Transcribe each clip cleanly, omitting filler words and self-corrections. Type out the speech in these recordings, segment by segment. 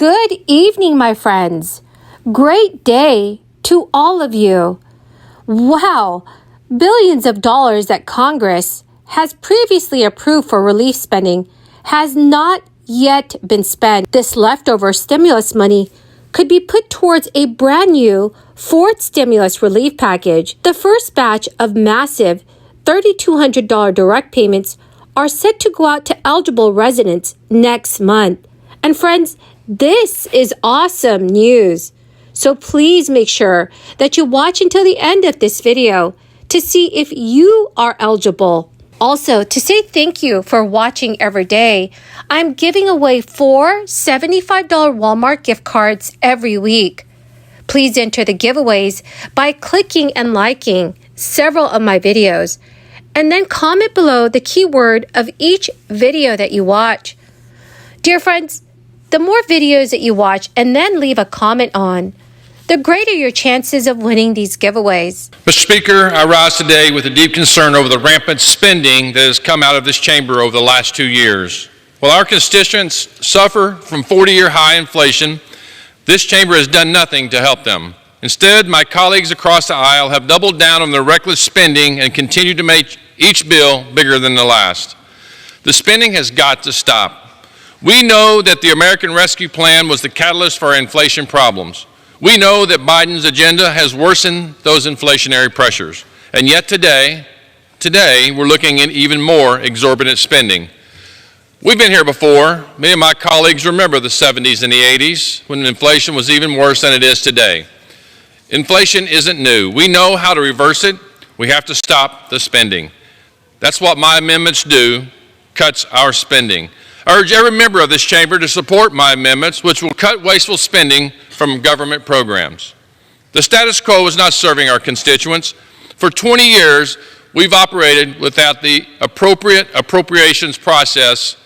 Good evening, my friends. Great day to all of you. Wow, billions of dollars that Congress has previously approved for relief spending has not yet been spent. This leftover stimulus money could be put towards a brand new fourth stimulus relief package. The first batch of massive $3,200 direct payments are set to go out to eligible residents next month. And friends, this is awesome news. So please make sure that you watch until the end of this video to see if you are eligible. Also, to say thank you for watching every day, I'm giving away 4 $75 Walmart gift cards every week. Please enter the giveaways by clicking and liking several of my videos, and then comment below the keyword of each video that you watch. Dear friends, the more videos that you watch and then leave a comment on, the greater your chances of winning these giveaways. Mr. Speaker, I rise today with a deep concern over the rampant spending that has come out of this chamber over the last 2 years. While our constituents suffer from 40-year high inflation, this chamber has done nothing to help them. Instead, my colleagues across the aisle have doubled down on their reckless spending and continue to make each bill bigger than the last. The spending has got to stop. We know that the American Rescue Plan was the catalyst for our inflation problems. We know that Biden's agenda has worsened those inflationary pressures. And yet today we're looking at even more exorbitant spending. We've been here before. Many of my colleagues remember the 70s and the 80s when inflation was even worse than it is today. Inflation isn't new. We know how to reverse it. We have to stop the spending. That's what my amendments do, cuts our spending. I urge every member of this chamber to support my amendments, which will cut wasteful spending from government programs. The status quo is not serving our constituents. For 20 years, we've operated without the appropriate appropriations process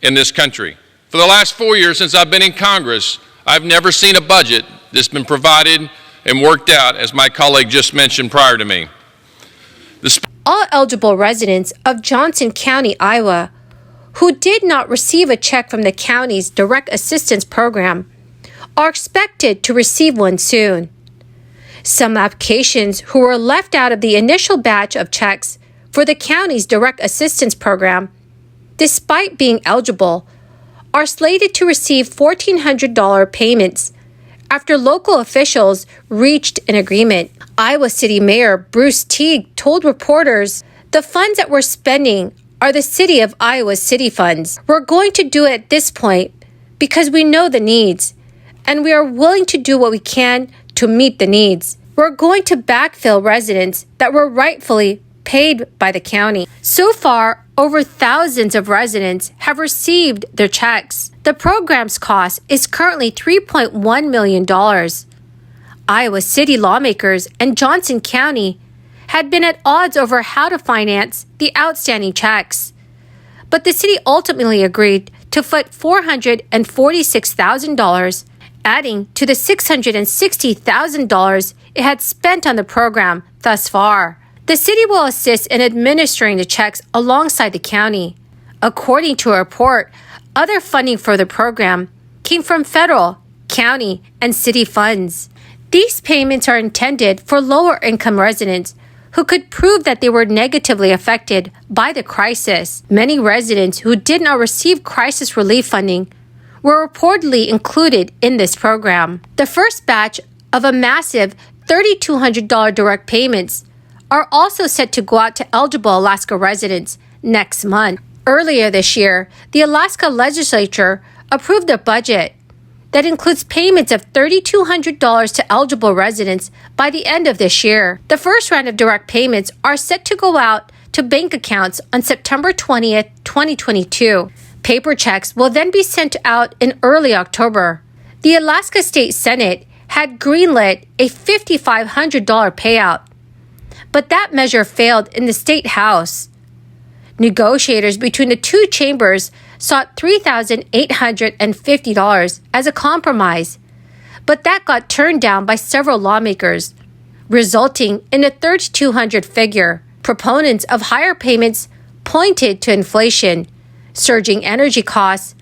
in this country. For the last 4 years since I've been in Congress, I've never seen a budget that's been provided and worked out, as my colleague just mentioned prior to me. All eligible residents of Johnson County, Iowa, who did not receive a check from the county's Direct Assistance Program are expected to receive one soon. Some applications who were left out of the initial batch of checks for the county's Direct Assistance Program, despite being eligible, are slated to receive $1,400 payments after local officials reached an agreement. Iowa City Mayor Bruce Teague told reporters the funds that we're spending are the City of Iowa's city funds. We're going to do it at this point because we know the needs, and we are willing to do what we can to meet the needs. We're going to backfill residents that were rightfully paid by the county. So far, over thousands of residents have received their checks. The program's cost is currently $3.1 million. Iowa City lawmakers and Johnson County had been at odds over how to finance the outstanding checks. But the city ultimately agreed to foot $446,000, adding to the $660,000 it had spent on the program thus far. The city will assist in administering the checks alongside the county. According to a report, other funding for the program came from federal, county, and city funds. These payments are intended for lower-income residents who could prove that they were negatively affected by the crisis. Many residents who did not receive crisis relief funding were reportedly included in this program. The first batch of a massive $3,200 direct payments are also set to go out to eligible Alaska residents next month. Earlier this year, the Alaska legislature approved a budget that includes payments of $3,200 to eligible residents by the end of this year. The first round of direct payments are set to go out to bank accounts on September 20th, 2022. Paper checks will then be sent out in early October. The Alaska State Senate had greenlit a $5,500 payout, but that measure failed in the State House. Negotiators between the two chambers sought $3,850 as a compromise, but that got turned down by several lawmakers, resulting in a $3,200 figure. Proponents of higher payments pointed to inflation, surging energy costs,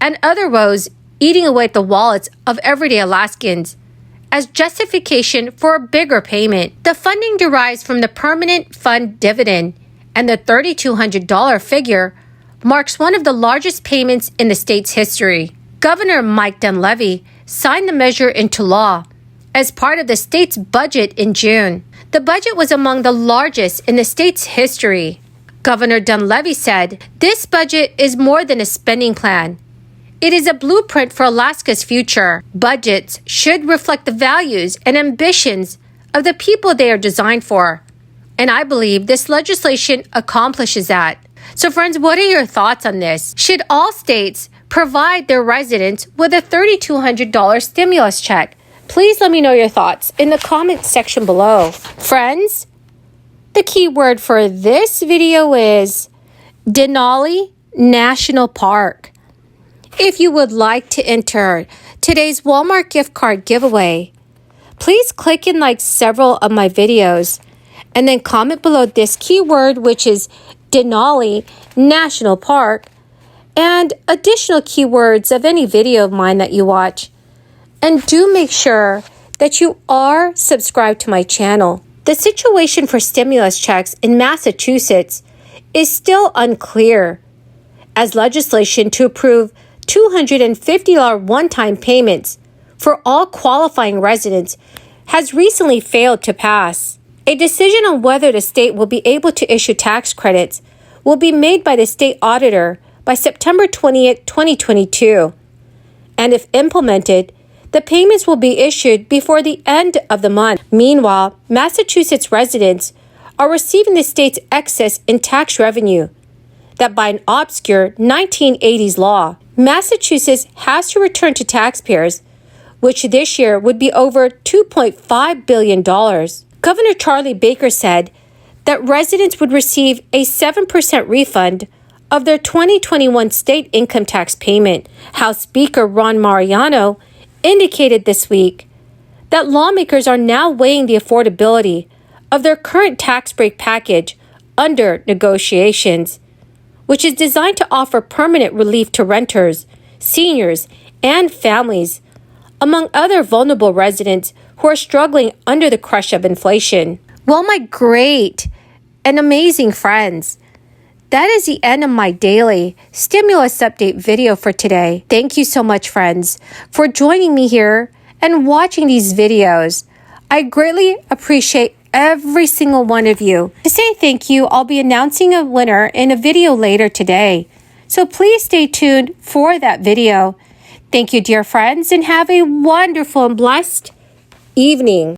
and other woes eating away at the wallets of everyday Alaskans as justification for a bigger payment. The funding derives from the permanent fund dividend, and the $3,200 figure marks one of the largest payments in the state's history. Governor Mike Dunleavy signed the measure into law as part of the state's budget in June. The budget was among the largest in the state's history. Governor Dunleavy said, "This budget is more than a spending plan. It is a blueprint for Alaska's future. Budgets should reflect the values and ambitions of the people they are designed for. And I believe this legislation accomplishes that." So friends, what are your thoughts on this? Should all states provide their residents with a $3,200 stimulus check? Please let me know your thoughts in the comment section below. Friends, the key word for this video is Denali National Park. If you would like to enter today's Walmart gift card giveaway, please click and like several of my videos and then comment below this keyword, which is Denali National Park, and additional keywords of any video of mine that you watch. And do make sure that you are subscribed to my channel. The situation for stimulus checks in Massachusetts is still unclear, as legislation to approve $250 one-time payments for all qualifying residents has recently failed to pass. A decision on whether the state will be able to issue tax credits will be made by the state auditor by September 20th, 2022. And if implemented, the payments will be issued before the end of the month. Meanwhile, Massachusetts residents are receiving the state's excess in tax revenue that by an obscure 1980s law, Massachusetts has to return to taxpayers, which this year would be over $2.5 billion. Governor Charlie Baker said that residents would receive a 7% refund of their 2021 state income tax payment. House Speaker Ron Mariano indicated this week that lawmakers are now weighing the affordability of their current tax break package under negotiations, which is designed to offer permanent relief to renters, seniors, and families, among other vulnerable residents who are struggling under the crush of inflation. Well, my great and amazing friends, that is the end of my daily stimulus update video for today. Thank you so much, friends, for joining me here and watching these videos. I greatly appreciate every single one of you. To say thank you, I'll be announcing a winner in a video later today. So please stay tuned for that video. Thank you, dear friends, and have a wonderful and blessed evening.